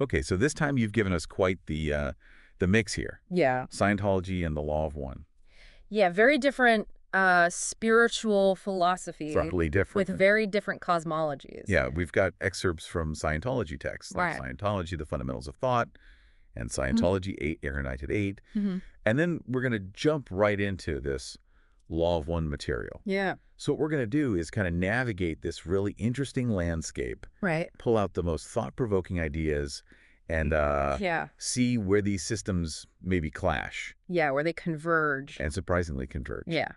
Okay, so this time you've given us quite the mix here. Yeah. Scientology and the Law of One. Yeah, very different spiritual philosophy Subtly with different. very different cosmologies. Yeah, we've got excerpts from Scientology texts, like Right. Scientology, The Fundamentals of Thought, and Scientology, Aeronite at 8. Mm-hmm. And then we're going to jump right into this Law of One material. Yeah. So what we're going to do is kind of navigate this really interesting landscape, Right. pull out the most thought-provoking ideas, and Yeah. see where these systems maybe clash Yeah, where they converge. and surprisingly converge. Yeah.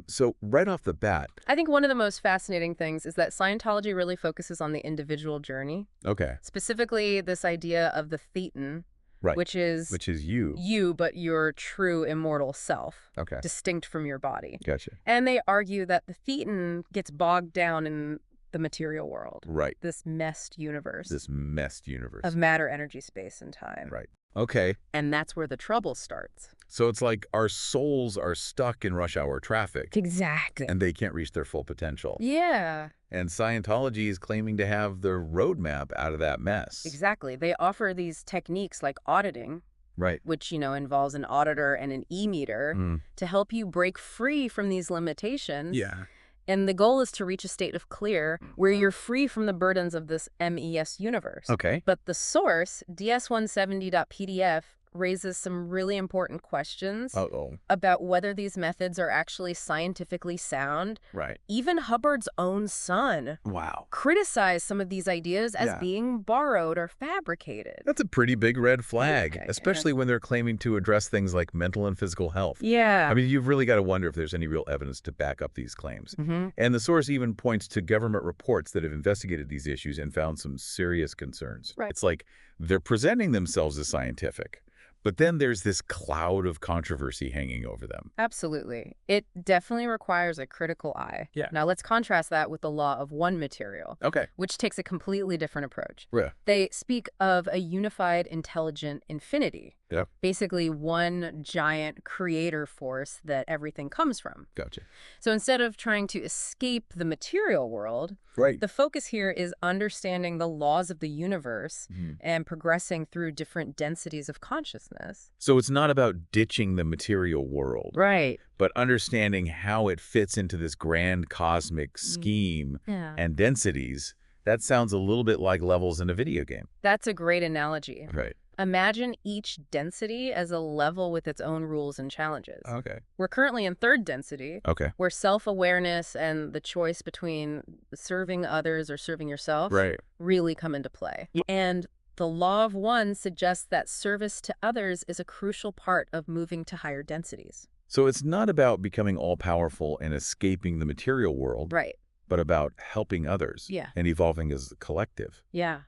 So right off the bat, I think one of the most fascinating things is that Scientology really focuses on the individual journey, okay, specifically this idea of the Thetan, right, which is which is you. you, but your true immortal self, Okay, distinct from your body. gotcha. And they argue that the Thetan gets bogged down in the material world, Right, this messed universe this messed universe. of matter, energy, space, and time. Right. Okay, And that's where the trouble starts. so it's like our souls are stuck in rush hour traffic, Exactly. and they can't reach their full potential. Yeah, And Scientology is claiming to have the roadmap out of that mess. exactly. They offer these techniques like auditing, Right. which, involves an auditor and an e-meter Mm. to help you break free from these limitations. Yeah. And the goal is to reach a state of clear where you're free from the burdens of this MES universe. Okay. But the source, ds170.pdf, raises some really important questions Uh-oh. about whether these methods are actually scientifically sound. Right. Even Hubbard's own son Wow. criticized some of these ideas as Yeah. being borrowed or fabricated. That's a pretty big red flag, Okay, especially when they're claiming to address things like mental and physical health. Yeah. I mean, you've really got to wonder if there's any real evidence to back up these claims. And the source even points to government reports that have investigated these issues and found some serious concerns. Right. It's like they're presenting themselves as scientific, but then there's this cloud of controversy hanging over them. Absolutely. It definitely requires a critical eye. Yeah. Now let's contrast that with the Law of One material, Okay. which takes a completely different approach. Yeah. They speak of a unified, intelligent infinity. Yeah. Basically one giant creator force that everything comes from. Gotcha. So instead of trying to escape the material world, Right. the focus here is understanding the laws of the universe and progressing through different densities of consciousness. So it's not about ditching the material world, Right. but understanding how it fits into this grand cosmic scheme Yeah. and densities. That sounds a little bit like levels in a video game. That's a great analogy. Right. Imagine each density as a level with its own rules and challenges. Okay. We're currently in third density, Okay. where self-awareness and the choice between serving others or serving yourself Right. really come into play. And the Law of One suggests that service to others is a crucial part of moving to higher densities. So it's not about becoming all-powerful and escaping the material world, Right. but about helping others Yeah. and evolving as a collective, Yeah,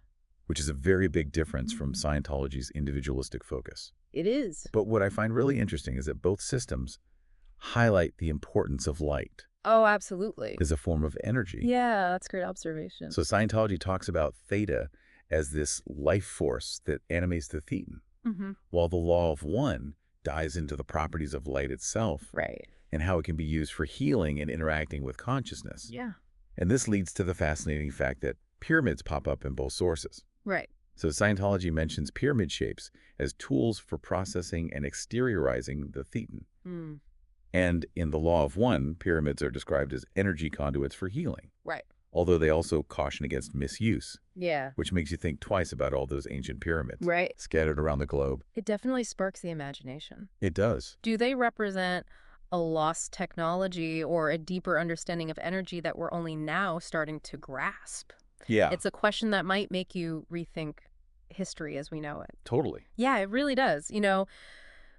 which is a very big difference from Scientology's individualistic focus. it is. But what I find really interesting is that both systems highlight the importance of light Oh, absolutely. as a form of energy. Yeah, that's a great observation. So Scientology talks about theta as this life force that animates the Thetan, while the Law of One dives into the properties of light itself Right. and how it can be used for healing and interacting with consciousness. Yeah. And this leads to the fascinating fact that pyramids pop up in both sources. Right. So Scientology mentions pyramid shapes as tools for processing and exteriorizing the Thetan. Mm. And in the Law of One, pyramids are described as energy conduits for healing, Right. although they also caution against misuse, Yeah. which makes you think twice about all those ancient pyramids Right. scattered around the globe. It definitely sparks the imagination. It does. Do they represent a lost technology or a deeper understanding of energy that we're only now starting to grasp? Yeah, It's a question that might make you rethink history as we know it. totally. Yeah, it really does.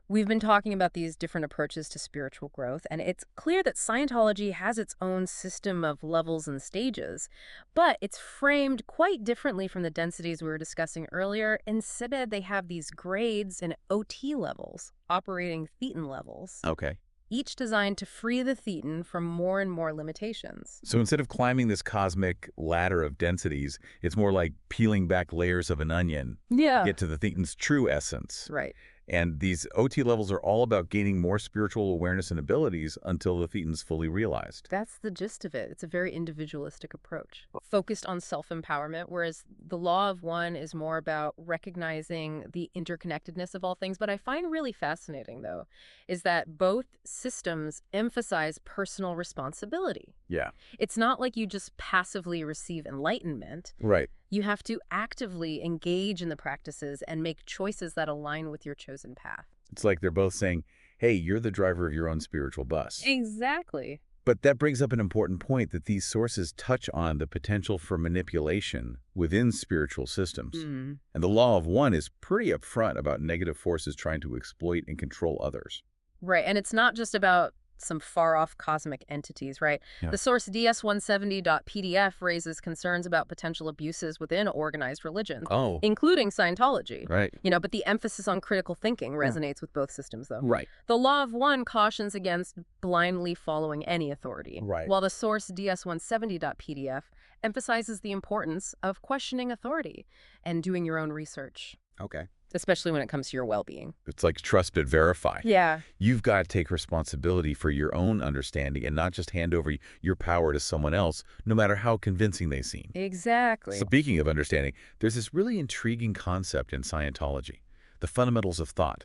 We've been talking about these different approaches to spiritual growth, and it's clear that Scientology has its own system of levels and stages, but it's framed quite differently from the densities we were discussing earlier. Instead, they have these grades and OT levels, operating Thetan levels, Okay. each designed to free the Thetan from more and more limitations. So instead of climbing this cosmic ladder of densities, it's more like peeling back layers of an onion Yeah. to get to the Thetan's true essence. Right. And these OT levels are all about gaining more spiritual awareness and abilities until the Thetans fully realized. That's the gist of it. It's a very individualistic approach, focused on self-empowerment, whereas the law of one is more about recognizing the interconnectedness of all things. What I find really fascinating, though, is that both systems emphasize personal responsibility. Yeah. It's not like you just passively receive enlightenment. Right. You have to actively engage in the practices and make choices that align with your chosen path. It's like they're both saying, hey, you're the driver of your own spiritual bus. Exactly. But that brings up an important point that these sources touch on the potential for manipulation within spiritual systems. Mm. And the law of one is pretty upfront about negative forces trying to exploit and control others. Right, and it's not just about some far-off cosmic entities, right? Yeah. The source DS170.pdf raises concerns about potential abuses within organized religions, Oh, including Scientology. right. But the emphasis on critical thinking resonates with both systems, though. Right. The law of one cautions against blindly following any authority, Right. while the source DS170.pdf emphasizes the importance of questioning authority and doing your own research, Okay. especially when it comes to your well-being. It's like trust but verify. Yeah. You've got to take responsibility for your own understanding and not just hand over your power to someone else, no matter how convincing they seem. Exactly. Speaking of understanding, there's this really intriguing concept in Scientology, the fundamentals of thought,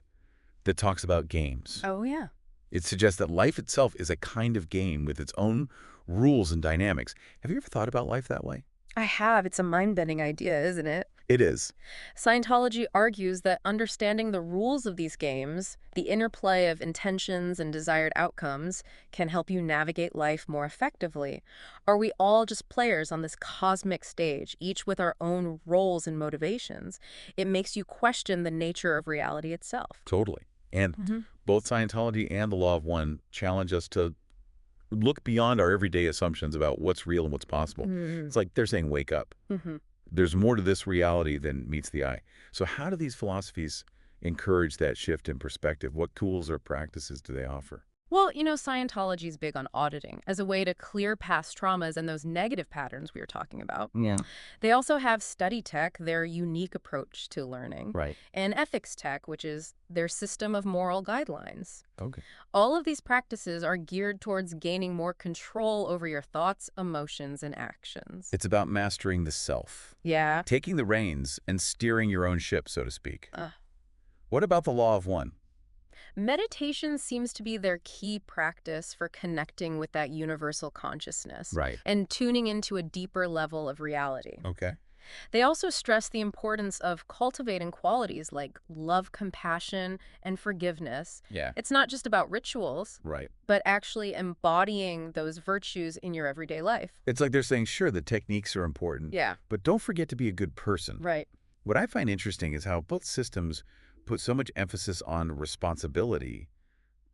that talks about games. Oh, yeah. It suggests that life itself is a kind of game with its own rules and dynamics. Have you ever thought about life that way? I have. It's a mind-bending idea, isn't it? It is. Scientology argues that understanding the rules of these games, the interplay of intentions and desired outcomes, can help you navigate life more effectively. Are we all just players on this cosmic stage, each with our own roles and motivations? It makes you question the nature of reality itself. Totally. And both Scientology and the Law of One challenge us to look beyond our everyday assumptions about what's real and what's possible. It's like they're saying, wake up. There's more to this reality than meets the eye. So how do these philosophies encourage that shift in perspective? What tools or practices do they offer? Well, Scientology is big on auditing as a way to clear past traumas and those negative patterns we were talking about. Yeah. They also have study tech, their unique approach to learning, Right. and ethics tech, which is their system of moral guidelines. Okay. All of these practices are geared towards gaining more control over your thoughts, emotions, and actions. It's about mastering the self, Yeah. taking the reins and steering your own ship, so to speak. What about the Law of One? Meditation seems to be their key practice for connecting with that universal consciousness Right. and tuning into a deeper level of reality. Okay. They also stress the importance of cultivating qualities like love, compassion, and forgiveness. Yeah. It's not just about rituals, Right. but actually embodying those virtues in your everyday life. It's like they're saying, sure, the techniques are important, Yeah. but don't forget to be a good person. Right. What I find interesting is how both systems put so much emphasis on responsibility,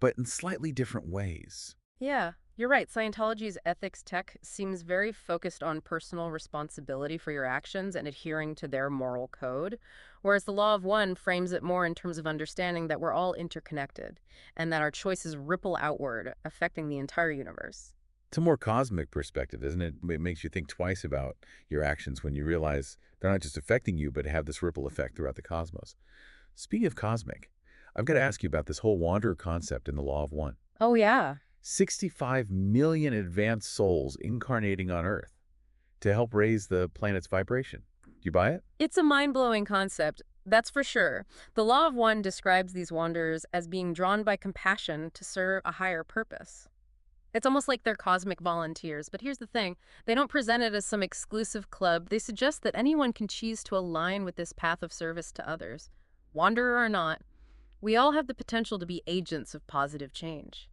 but in slightly different ways. Yeah, you're right. Scientology's ethics tech seems very focused on personal responsibility for your actions and adhering to their moral code, whereas the Law of One frames it more in terms of understanding that we're all interconnected and that our choices ripple outward, affecting the entire universe. It's a more cosmic perspective, isn't it? It makes you think twice about your actions when you realize they're not just affecting you, but have this ripple effect throughout the cosmos. Speaking of cosmic, I've got to ask you about this whole wanderer concept in the Law of One. Oh, yeah. 65 million advanced souls incarnating on Earth to help raise the planet's vibration. Do you buy it? It's a mind-blowing concept, that's for sure. The Law of One describes these wanderers as being drawn by compassion to serve a higher purpose. It's almost like they're cosmic volunteers, but here's the thing. They don't present it as some exclusive club. They suggest that anyone can choose to align with this path of service to others. Wanderer or not, we all have the potential to be agents of positive change.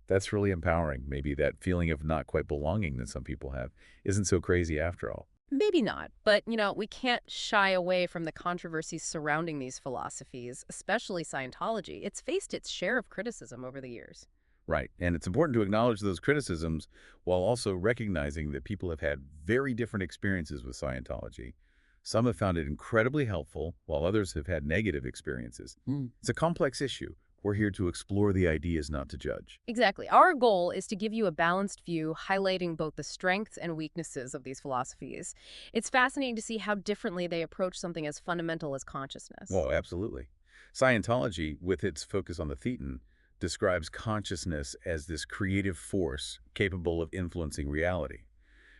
That's really empowering. Maybe that feeling of not quite belonging that some people have isn't so crazy after all. Maybe not, but, we can't shy away from the controversies surrounding these philosophies, especially Scientology. It's faced its share of criticism over the years. Right. And it's important to acknowledge those criticisms while also recognizing that people have had very different experiences with Scientology. Some have found it incredibly helpful, while others have had negative experiences. It's a complex issue. We're here to explore the ideas, not to judge. Exactly. Our goal is to give you a balanced view, highlighting both the strengths and weaknesses of these philosophies. It's fascinating to see how differently they approach something as fundamental as consciousness. Well, absolutely. Scientology, with its focus on the Thetan, describes consciousness as this creative force capable of influencing reality.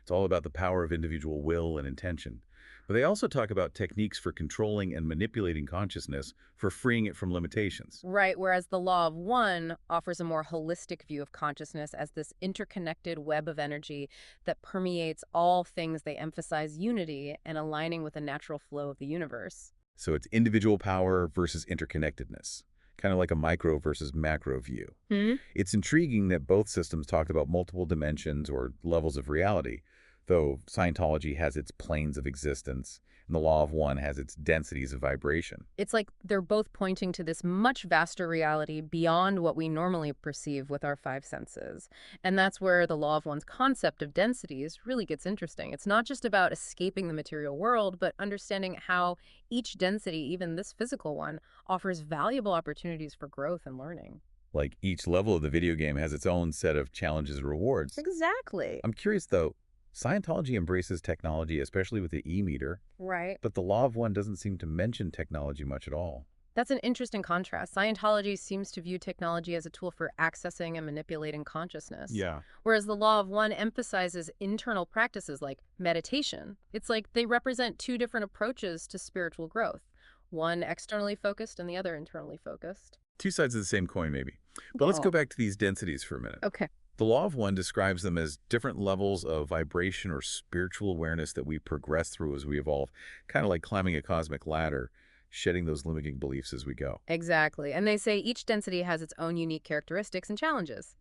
It's all about the power of individual will and intention. But they also talk about techniques for controlling and manipulating consciousness for freeing it from limitations. Right, whereas the Law of One offers a more holistic view of consciousness as this interconnected web of energy that permeates all things. They emphasize unity and aligning with the natural flow of the universe. So it's individual power versus interconnectedness, kind of like a micro versus macro view. Hmm? It's intriguing that both systems talked about multiple dimensions or levels of reality, though Scientology has its planes of existence, and the Law of One has its densities of vibration. It's like they're both pointing to this much vaster reality beyond what we normally perceive with our five senses. And that's where the Law of One's concept of densities really gets interesting. It's not just about escaping the material world, but understanding how each density, even this physical one, offers valuable opportunities for growth and learning. Like each level of the video game has its own set of challenges and rewards. Exactly. I'm curious, though, Scientology embraces technology, especially with the e-meter, Right. but the Law of One doesn't seem to mention technology much at all. That's an interesting contrast. Scientology seems to view technology as a tool for accessing and manipulating consciousness, Yeah. whereas the Law of One emphasizes internal practices like meditation. It's like they represent two different approaches to spiritual growth, one externally focused and the other internally focused. Two sides of the same coin, maybe. But let's go Oh, back to these densities for a minute. okay. The Law of One describes them as different levels of vibration or spiritual awareness that we progress through as we evolve, kind of like climbing a cosmic ladder, shedding those limiting beliefs as we go. Exactly. And they say each density has its own unique characteristics and challenges.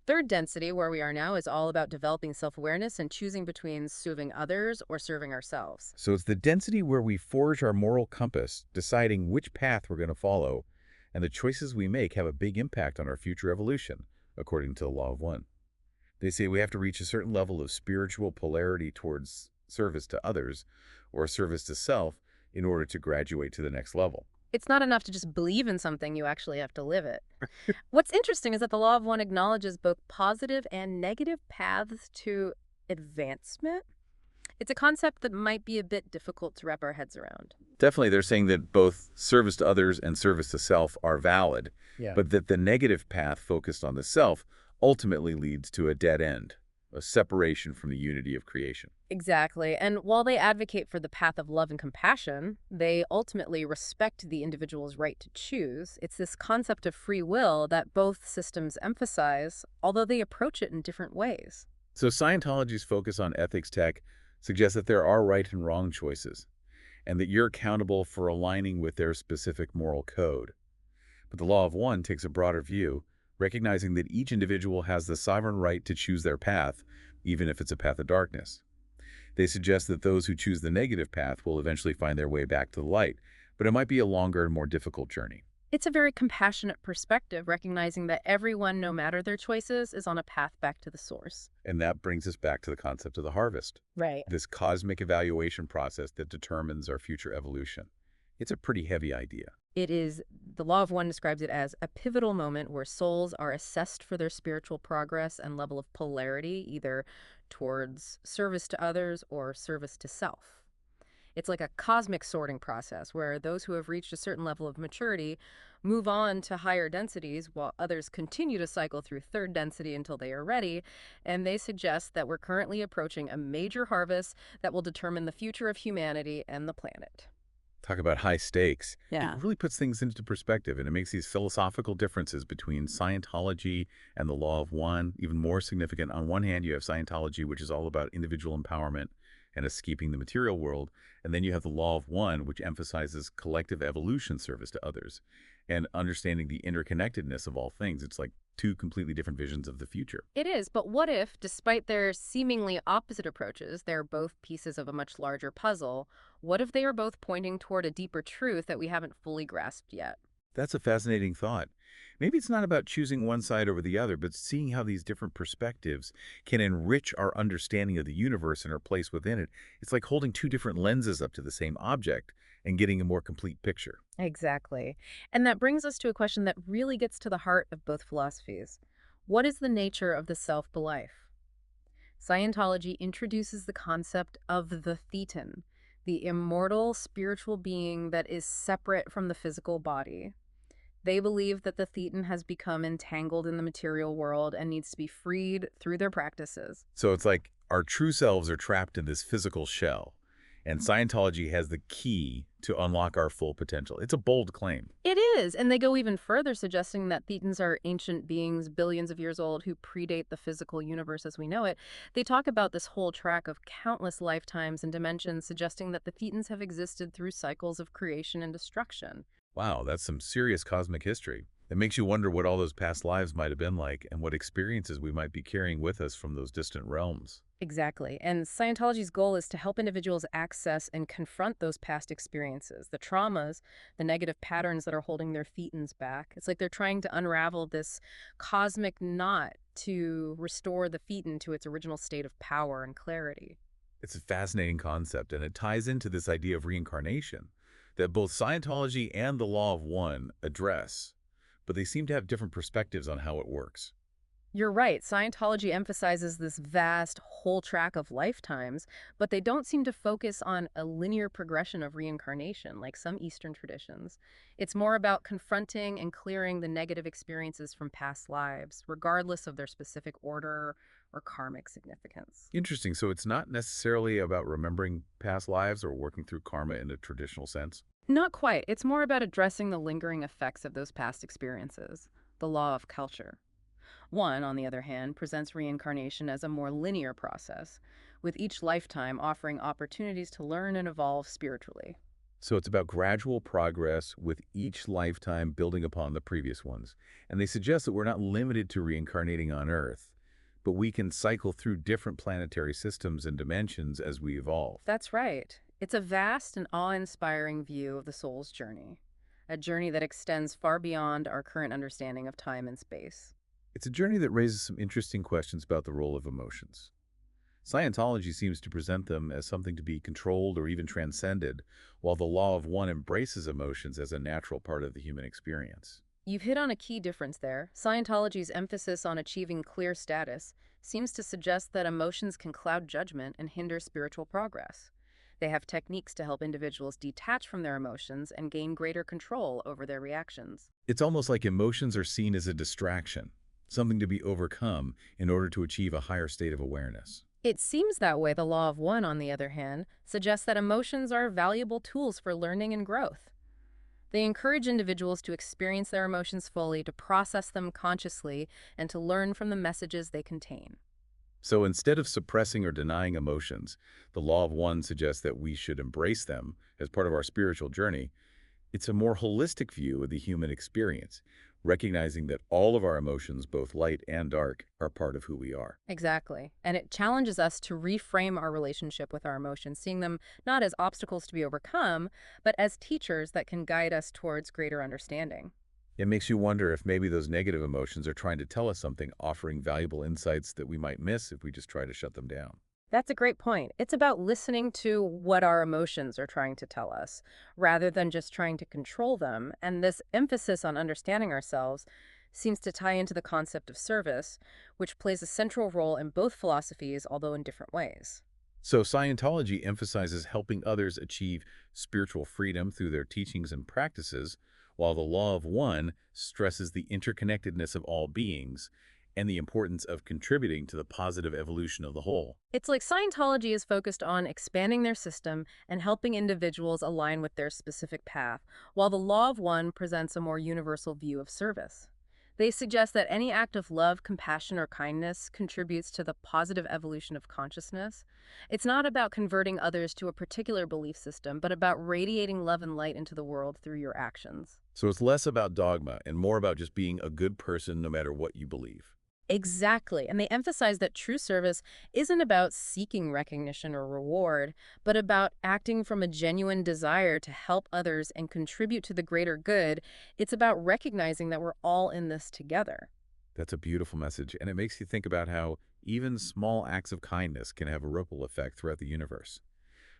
Third density, where we are now, is all about developing self-awareness and choosing between serving others or serving ourselves. So it's the density where we forge our moral compass, deciding which path we're going to follow, and the choices we make have a big impact on our future evolution, according to the Law of One. They say we have to reach a certain level of spiritual polarity towards service to others or service to self in order to graduate to the next level. It's not enough to just believe in something, you actually have to live it. What's interesting is that the Law of One acknowledges both positive and negative paths to advancement. It's a concept that might be a bit difficult to wrap our heads around. Definitely, they're saying that both service to others and service to self are valid, Yeah. but that the negative path focused on the self ultimately leads to a dead end, a separation from the unity of creation. Exactly. And while they advocate for the path of love and compassion, they ultimately respect the individual's right to choose. It's this concept of free will that both systems emphasize, although they approach it in different ways. So Scientology's focus on ethics tech suggests that there are right and wrong choices, and that you're accountable for aligning with their specific moral code. But the Law of One takes a broader view, recognizing that each individual has the sovereign right to choose their path, even if it's a path of darkness. They suggest that those who choose the negative path will eventually find their way back to the light, but it might be a longer and more difficult journey. It's a very compassionate perspective, recognizing that everyone, no matter their choices, is on a path back to the source. And that brings us back to the concept of the harvest, Right. this cosmic evaluation process that determines our future evolution. It's a pretty heavy idea. It is, the Law of One describes it as a pivotal moment where souls are assessed for their spiritual progress and level of polarity, either towards service to others or service to self. It's like a cosmic sorting process where those who have reached a certain level of maturity move on to higher densities while others continue to cycle through third density until they are ready. And they suggest that we're currently approaching a major harvest that will determine the future of humanity and the planet. Talk about high stakes. Yeah. It really puts things into perspective, and it makes these philosophical differences between Scientology and the Law of One even more significant. On one hand, you have Scientology, which is all about individual empowerment and escaping the material world. And then you have the Law of One, which emphasizes collective evolution service to others and understanding the interconnectedness of all things. It's like two completely different visions of the future. It is, but what if, despite their seemingly opposite approaches, they're both pieces of a much larger puzzle? What if they are both pointing toward a deeper truth that we haven't fully grasped yet? That's a fascinating thought. Maybe it's not about choosing one side over the other, but seeing how these different perspectives can enrich our understanding of the universe and our place within it. It's like holding two different lenses up to the same object and getting a more complete picture. Exactly. And that brings us to a question that really gets to the heart of both philosophies. What is the nature of the self-belief? Scientology introduces the concept of the Thetan, The immortal spiritual being that is separate from the physical body. They believe that the Thetan has become entangled in the material world and needs to be freed through their practices. So it's like our true selves are trapped in this physical shell, and Scientology has the key to unlock our full potential. It's a bold claim. It is, and they go even further, suggesting that Thetans are ancient beings billions of years old who predate the physical universe as we know it. They talk about this whole track of countless lifetimes and dimensions, suggesting that the Thetans have existed through cycles of creation and destruction. Wow, that's some serious cosmic history. It makes you wonder what all those past lives might have been like and what experiences we might be carrying with us from those distant realms. Exactly. And Scientology's goal is to help individuals access and confront those past experiences, the traumas, the negative patterns that are holding their Thetans back. It's like they're trying to unravel this cosmic knot to restore the Thetan to its original state of power and clarity. It's a fascinating concept, and it ties into this idea of reincarnation that both Scientology and the Law of One address, but they seem to have different perspectives on how it works. You're right. Scientology emphasizes this vast whole track of lifetimes, but they don't seem to focus on a linear progression of reincarnation like some Eastern traditions. It's more about confronting and clearing the negative experiences from past lives, regardless of their specific order or karmic significance. Interesting. So it's not necessarily about remembering past lives or working through karma in a traditional sense. Not quite. It's more about addressing the lingering effects of those past experiences, the law of culture. One, on the other hand, presents reincarnation as a more linear process, with each lifetime offering opportunities to learn and evolve spiritually. So it's about gradual progress with each lifetime building upon the previous ones. And they suggest that we're not limited to reincarnating on Earth, but we can cycle through different planetary systems and dimensions as we evolve. That's right. It's a vast and awe-inspiring view of the soul's journey, a journey that extends far beyond our current understanding of time and space. It's a journey that raises some interesting questions about the role of emotions. Scientology seems to present them as something to be controlled or even transcended, while the Law of One embraces emotions as a natural part of the human experience. You've hit on a key difference there. Scientology's emphasis on achieving clear status seems to suggest that emotions can cloud judgment and hinder spiritual progress. They have techniques to help individuals detach from their emotions and gain greater control over their reactions. It's almost like emotions are seen as a distraction, something to be overcome in order to achieve a higher state of awareness. It seems that way. The Law of One, on the other hand, suggests that emotions are valuable tools for learning and growth. They encourage individuals to experience their emotions fully, to process them consciously, and to learn from the messages they contain. So instead of suppressing or denying emotions, the Law of One suggests that we should embrace them as part of our spiritual journey. It's a more holistic view of the human experience, recognizing that all of our emotions, both light and dark, are part of who we are. Exactly. And it challenges us to reframe our relationship with our emotions, seeing them not as obstacles to be overcome, but as teachers that can guide us towards greater understanding. It makes you wonder if maybe those negative emotions are trying to tell us something, offering valuable insights that we might miss if we just try to shut them down. That's a great point. It's about listening to what our emotions are trying to tell us, rather than just trying to control them. And this emphasis on understanding ourselves seems to tie into the concept of service, which plays a central role in both philosophies, although in different ways. So Scientology emphasizes helping others achieve spiritual freedom through their teachings and practices, while the Law of One stresses the interconnectedness of all beings and the importance of contributing to the positive evolution of the whole. It's like Scientology is focused on expanding their system and helping individuals align with their specific path, while the Law of One presents a more universal view of service. They suggest that any act of love, compassion, or kindness contributes to the positive evolution of consciousness. It's not about converting others to a particular belief system, but about radiating love and light into the world through your actions. So it's less about dogma and more about just being a good person no matter what you believe. Exactly. And they emphasize that true service isn't about seeking recognition or reward, but about acting from a genuine desire to help others and contribute to the greater good. It's about recognizing that we're all in this together. That's a beautiful message, and it makes you think about how even small acts of kindness can have a ripple effect throughout the universe.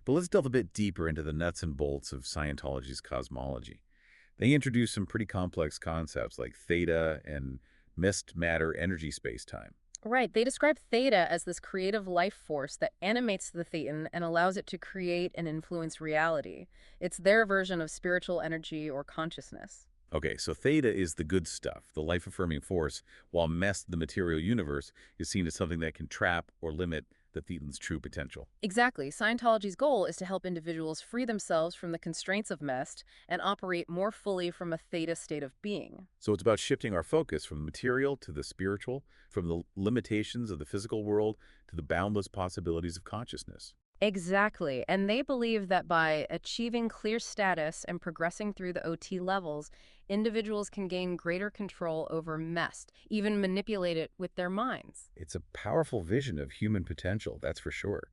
But let's delve a bit deeper into the nuts and bolts of Scientology's cosmology. They introduce some pretty complex concepts like theta and mist matter energy space-time. Right. They describe theta as this creative life force that animates the thetan and allows it to create and influence reality. It's their version of spiritual energy or consciousness. Okay, so theta is the good stuff, the life-affirming force, while mess, the material universe, is seen as something that can trap or limit the Thetan's true potential. Exactly. Scientology's goal is to help individuals free themselves from the constraints of MEST and operate more fully from a theta state of being. So it's about shifting our focus from the material to the spiritual, from the limitations of the physical world to the boundless possibilities of consciousness. Exactly. And they believe that by achieving clear status and progressing through the OT levels, individuals can gain greater control over MEST, even manipulate it with their minds. It's a powerful vision of human potential, that's for sure.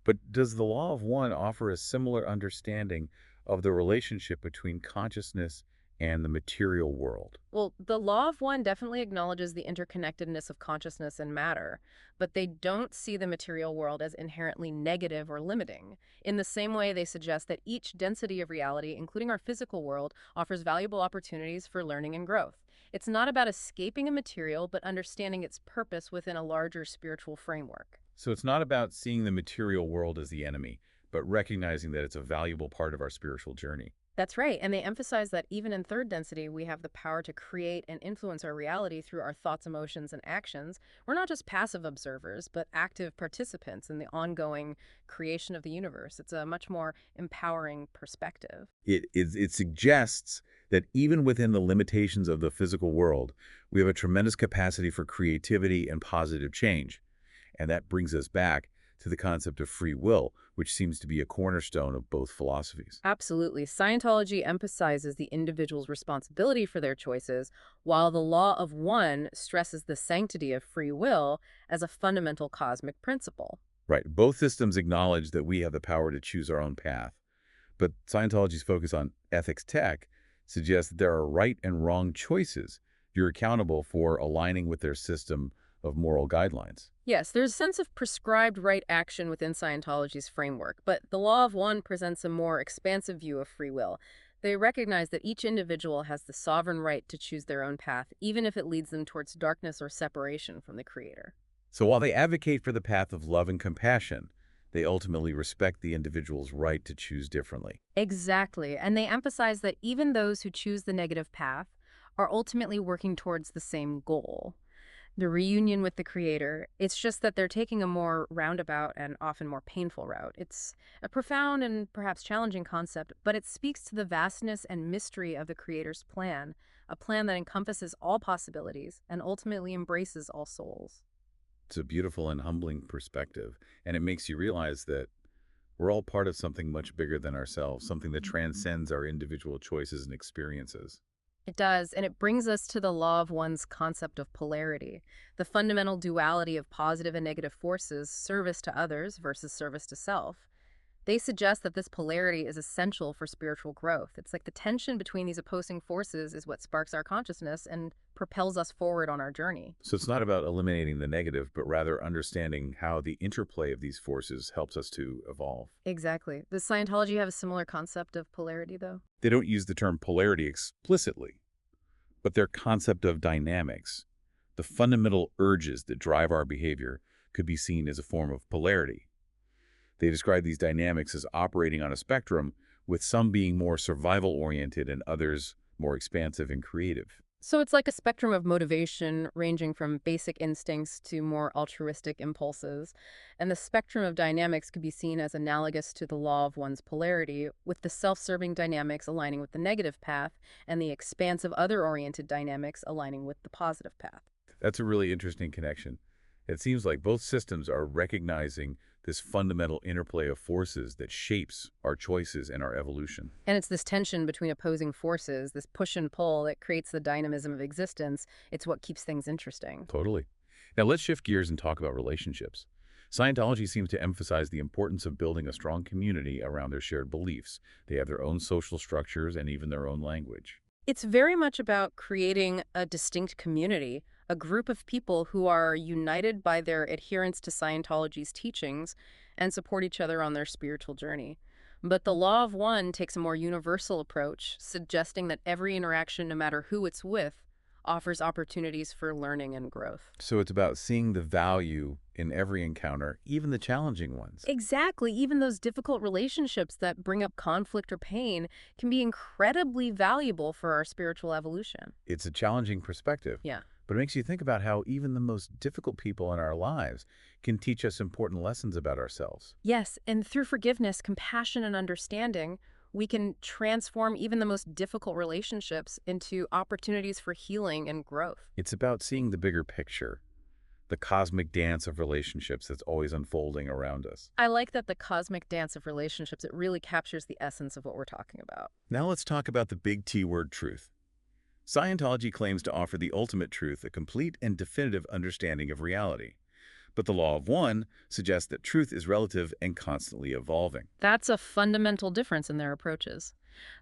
But does the law of one offer a similar understanding of the relationship between consciousness and the material world? Well, the law of one definitely acknowledges the interconnectedness of consciousness and matter, but they don't see the material world as inherently negative or limiting. In the same way, they suggest that each density of reality, including our physical world, offers valuable opportunities for learning and growth. It's not about escaping a material, but understanding its purpose within a larger spiritual framework. So it's not about seeing the material world as the enemy, but recognizing that it's a valuable part of our spiritual journey. That's right, and they emphasize that even in third density, we have the power to create and influence our reality through our thoughts, emotions, and actions. We're not just passive observers, but active participants in the ongoing creation of the universe. It's a much more empowering perspective. It suggests that even within the limitations of the physical world, we have a tremendous capacity for creativity and positive change. And that brings us back to the concept of free will, which seems to be a cornerstone of both philosophies. Absolutely. Scientology emphasizes the individual's responsibility for their choices, while the law of one stresses the sanctity of free will as a fundamental cosmic principle. Right. Both systems acknowledge that we have the power to choose our own path. But Scientology's focus on ethics tech suggests that there are right and wrong choices you're accountable for aligning with their system of moral guidelines. Yes, there's a sense of prescribed right action within Scientology's framework, but the Law of One presents a more expansive view of free will. They recognize that each individual has the sovereign right to choose their own path, even if it leads them towards darkness or separation from the Creator. So while they advocate for the path of love and compassion, they ultimately respect the individual's right to choose differently. Exactly, and they emphasize that even those who choose the negative path are ultimately working towards the same goal, the reunion with the Creator. It's just that they're taking a more roundabout and often more painful route. It's a profound and perhaps challenging concept, but it speaks to the vastness and mystery of the Creator's plan, a plan that encompasses all possibilities and ultimately embraces all souls. It's a beautiful and humbling perspective, and it makes you realize that we're all part of something much bigger than ourselves, something that transcends our individual choices and experiences. It does, and it brings us to the law of one's concept of polarity, the fundamental duality of positive and negative forces, service to others versus service to self. They suggest that this polarity is essential for spiritual growth. It's like the tension between these opposing forces is what sparks our consciousness and propels us forward on our journey. So it's not about eliminating the negative, but rather understanding how the interplay of these forces helps us to evolve. Exactly. Does Scientology have a similar concept of polarity, though? They don't use the term polarity explicitly, but their concept of dynamics, the fundamental urges that drive our behavior, could be seen as a form of polarity. They describe these dynamics as operating on a spectrum, with some being more survival-oriented and others more expansive and creative. So it's like a spectrum of motivation ranging from basic instincts to more altruistic impulses. And the spectrum of dynamics could be seen as analogous to the law of one's polarity, with the self-serving dynamics aligning with the negative path and the expansive other-oriented dynamics aligning with the positive path. That's a really interesting connection. It seems like both systems are recognizing this fundamental interplay of forces that shapes our choices and our evolution. And it's this tension between opposing forces, this push and pull that creates the dynamism of existence. It's what keeps things interesting. Totally. Now let's shift gears and talk about relationships. Scientology seems to emphasize the importance of building a strong community around their shared beliefs. They have their own social structures and even their own language. It's very much about creating a distinct community, a group of people who are united by their adherence to Scientology's teachings and support each other on their spiritual journey. But the Law of One takes a more universal approach, suggesting that every interaction, no matter who it's with, offers opportunities for learning and growth. So it's about seeing the value in every encounter, even the challenging ones. Exactly. Even those difficult relationships that bring up conflict or pain can be incredibly valuable for our spiritual evolution. It's a challenging perspective, Yeah. but it makes you think about how even the most difficult people in our lives can teach us important lessons about ourselves. Yes, and through forgiveness, compassion, and understanding, we can transform even the most difficult relationships into opportunities for healing and growth. It's about seeing the bigger picture, the cosmic dance of relationships that's always unfolding around us. I like that the cosmic dance of relationships, it really captures the essence of what we're talking about. Now let's talk about the big T word, truth. Scientology claims to offer the ultimate truth, a complete and definitive understanding of reality. But the Law of One suggests that truth is relative and constantly evolving. That's a fundamental difference in their approaches.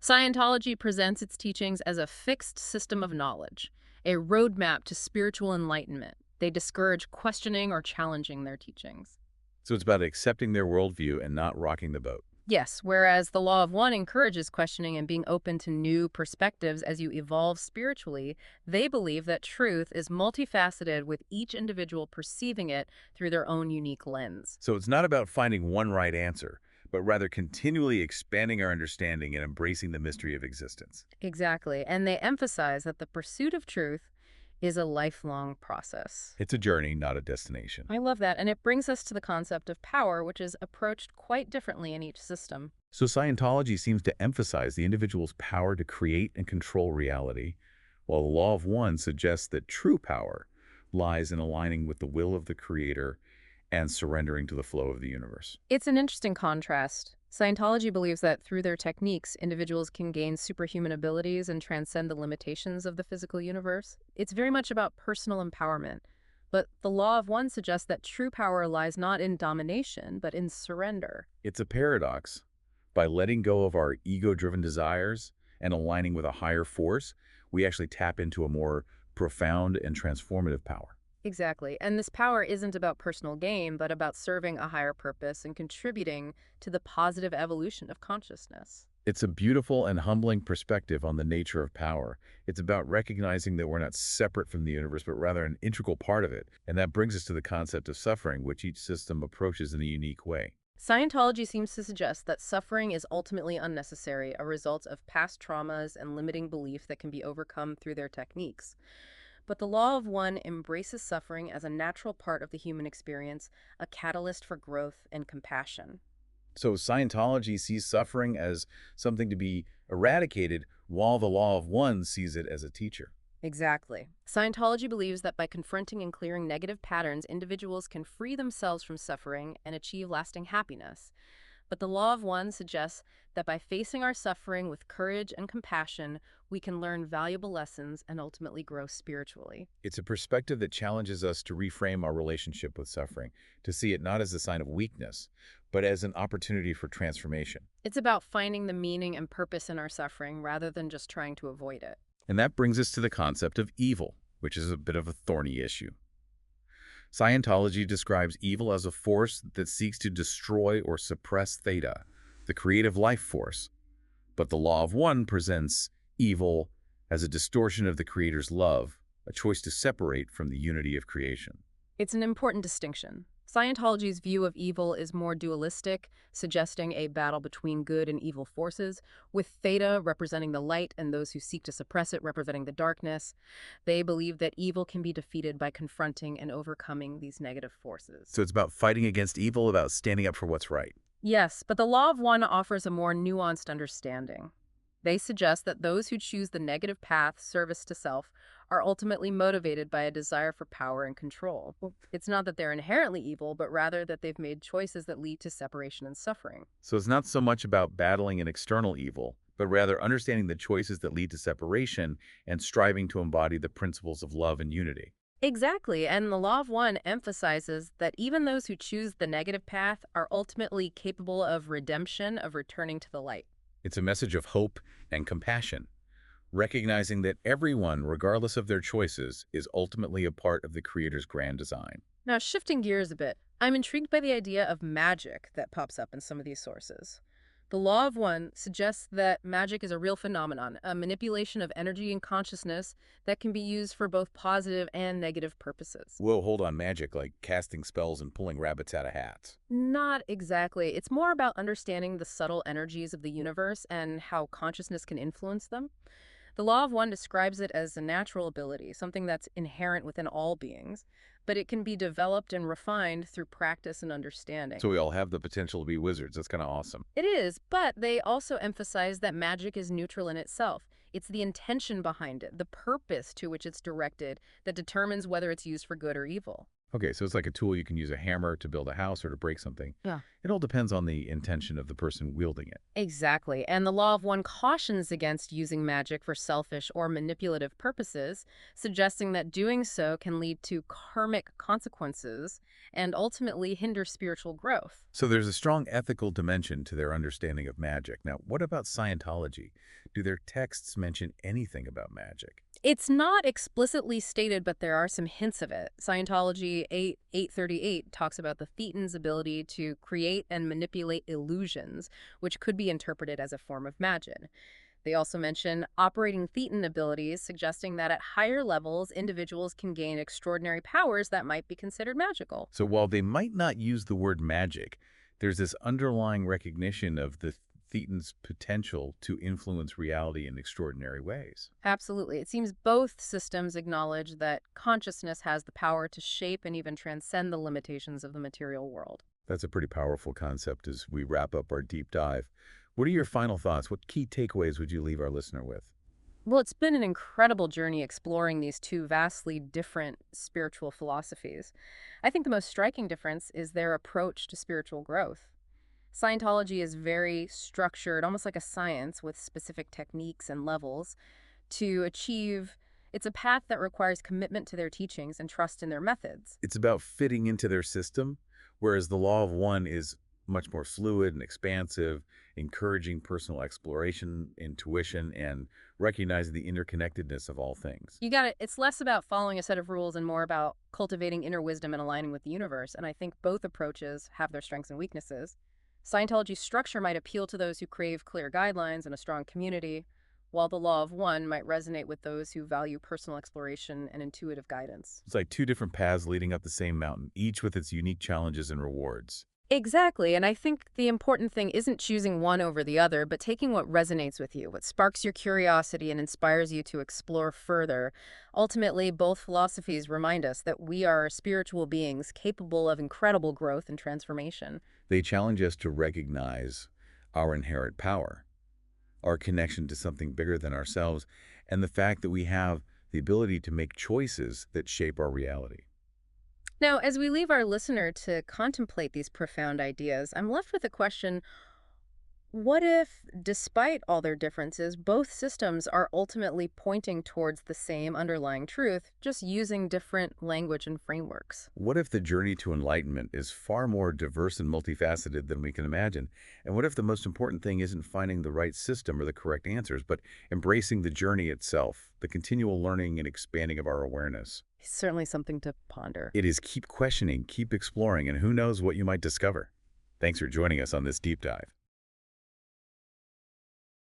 Scientology presents its teachings as a fixed system of knowledge, a roadmap to spiritual enlightenment. They discourage questioning or challenging their teachings. So it's about accepting their worldview and not rocking the boat. Yes, whereas the Law of One encourages questioning and being open to new perspectives as you evolve spiritually, they believe that truth is multifaceted with each individual perceiving it through their own unique lens. So it's not about finding one right answer, but rather continually expanding our understanding and embracing the mystery of existence. Exactly, and they emphasize that the pursuit of truth is a lifelong process. It's a journey, not a destination. I love that, and it brings us to the concept of power, which is approached quite differently in each system. So Scientology seems to emphasize the individual's power to create and control reality, while the Law of One suggests that true power lies in aligning with the will of the Creator and surrendering to the flow of the universe. It's an interesting contrast. Scientology believes that through their techniques, individuals can gain superhuman abilities and transcend the limitations of the physical universe. It's very much about personal empowerment. But the Law of One suggests that true power lies not in domination, but in surrender. It's a paradox. By letting go of our ego-driven desires and aligning with a higher force, we actually tap into a more profound and transformative power. Exactly. And this power isn't about personal gain, but about serving a higher purpose and contributing to the positive evolution of consciousness. It's a beautiful and humbling perspective on the nature of power. It's about recognizing that we're not separate from the universe, but rather an integral part of it. And that brings us to the concept of suffering, which each system approaches in a unique way. Scientology seems to suggest that suffering is ultimately unnecessary, a result of past traumas and limiting belief that can be overcome through their techniques. But the Law of One embraces suffering as a natural part of the human experience, a catalyst for growth and compassion. So Scientology sees suffering as something to be eradicated, while the Law of One sees it as a teacher. Exactly. Scientology believes that by confronting and clearing negative patterns, individuals can free themselves from suffering and achieve lasting happiness. But the Law of One suggests that by facing our suffering with courage and compassion, we can learn valuable lessons and ultimately grow spiritually. It's a perspective that challenges us to reframe our relationship with suffering, to see it not as a sign of weakness, but as an opportunity for transformation. It's about finding the meaning and purpose in our suffering rather than just trying to avoid it. And that brings us to the concept of evil, which is a bit of a thorny issue. Scientology describes evil as a force that seeks to destroy or suppress Theta, the creative life force. But the Law of One presents evil as a distortion of the Creator's love, a choice to separate from the unity of creation. It's an important distinction. Scientology's view of evil is more dualistic, suggesting a battle between good and evil forces, with Theta representing the light and those who seek to suppress it representing the darkness. They believe that evil can be defeated by confronting and overcoming these negative forces. So it's about fighting against evil, about standing up for what's right. Yes, but the Law of One offers a more nuanced understanding. They suggest that those who choose the negative path, service to self, are ultimately motivated by a desire for power and control. It's not that they're inherently evil, but rather that they've made choices that lead to separation and suffering. So it's not so much about battling an external evil, but rather understanding the choices that lead to separation and striving to embody the principles of love and unity. Exactly, and the Law of One emphasizes that even those who choose the negative path are ultimately capable of redemption, of returning to the light. It's a message of hope and compassion, recognizing that everyone, regardless of their choices, is ultimately a part of the Creator's grand design. Now, shifting gears a bit, I'm intrigued by the idea of magic that pops up in some of these sources. The Law of One suggests that magic is a real phenomenon, a manipulation of energy and consciousness that can be used for both positive and negative purposes. Whoa, hold on, magic, like casting spells and pulling rabbits out of hats. Not exactly. It's more about understanding the subtle energies of the universe and how consciousness can influence them. The Law of One describes it as a natural ability, something that's inherent within all beings, but it can be developed and refined through practice and understanding. So we all have the potential to be wizards. That's kind of awesome. It is, but they also emphasize that magic is neutral in itself. It's the intention behind it, the purpose to which it's directed, that determines whether it's used for good or evil. Okay, so it's like a tool. You can use a hammer to build a house or to break something. Yeah. It all depends on the intention of the person wielding it. Exactly. And the Law of One cautions against using magic for selfish or manipulative purposes, suggesting that doing so can lead to karmic consequences and ultimately hinder spiritual growth. So there's a strong ethical dimension to their understanding of magic. Now, what about Scientology? Do their texts mention anything about magic? It's not explicitly stated, but there are some hints of it. Scientology 838 talks about the Thetan's ability to create and manipulate illusions, which could be interpreted as a form of magic. They also mention operating Thetan abilities, suggesting that at higher levels, individuals can gain extraordinary powers that might be considered magical. So while they might not use the word magic, there's this underlying recognition of the Thetan's potential to influence reality in extraordinary ways. Absolutely. It seems both systems acknowledge that consciousness has the power to shape and even transcend the limitations of the material world. That's a pretty powerful concept as we wrap up our deep dive. What are your final thoughts? What key takeaways would you leave our listener with? Well, it's been an incredible journey exploring these two vastly different spiritual philosophies. I think the most striking difference is their approach to spiritual growth. Scientology is very structured, almost like a science with specific techniques and levels to achieve. It's a path that requires commitment to their teachings and trust in their methods. It's about fitting into their system, whereas the law of one is much more fluid and expansive, encouraging personal exploration, intuition, and recognizing the interconnectedness of all things. You got it. It's less about following a set of rules and more about cultivating inner wisdom and aligning with the universe. And I think both approaches have their strengths and weaknesses. Scientology's structure might appeal to those who crave clear guidelines and a strong community, while the Law of One might resonate with those who value personal exploration and intuitive guidance. It's like two different paths leading up the same mountain, each with its unique challenges and rewards. Exactly, and I think the important thing isn't choosing one over the other, but taking what resonates with you, what sparks your curiosity and inspires you to explore further. Ultimately, both philosophies remind us that we are spiritual beings capable of incredible growth and transformation. They challenge us to recognize our inherent power, our connection to something bigger than ourselves, and the fact that we have the ability to make choices that shape our reality. Now, as we leave our listener to contemplate these profound ideas, I'm left with a question. What if, despite all their differences, both systems are ultimately pointing towards the same underlying truth, just using different language and frameworks? What if the journey to enlightenment is far more diverse and multifaceted than we can imagine? And what if the most important thing isn't finding the right system or the correct answers, but embracing the journey itself, the continual learning and expanding of our awareness? It's certainly something to ponder. It is keep questioning, keep exploring, and who knows what you might discover. Thanks for joining us on this deep dive.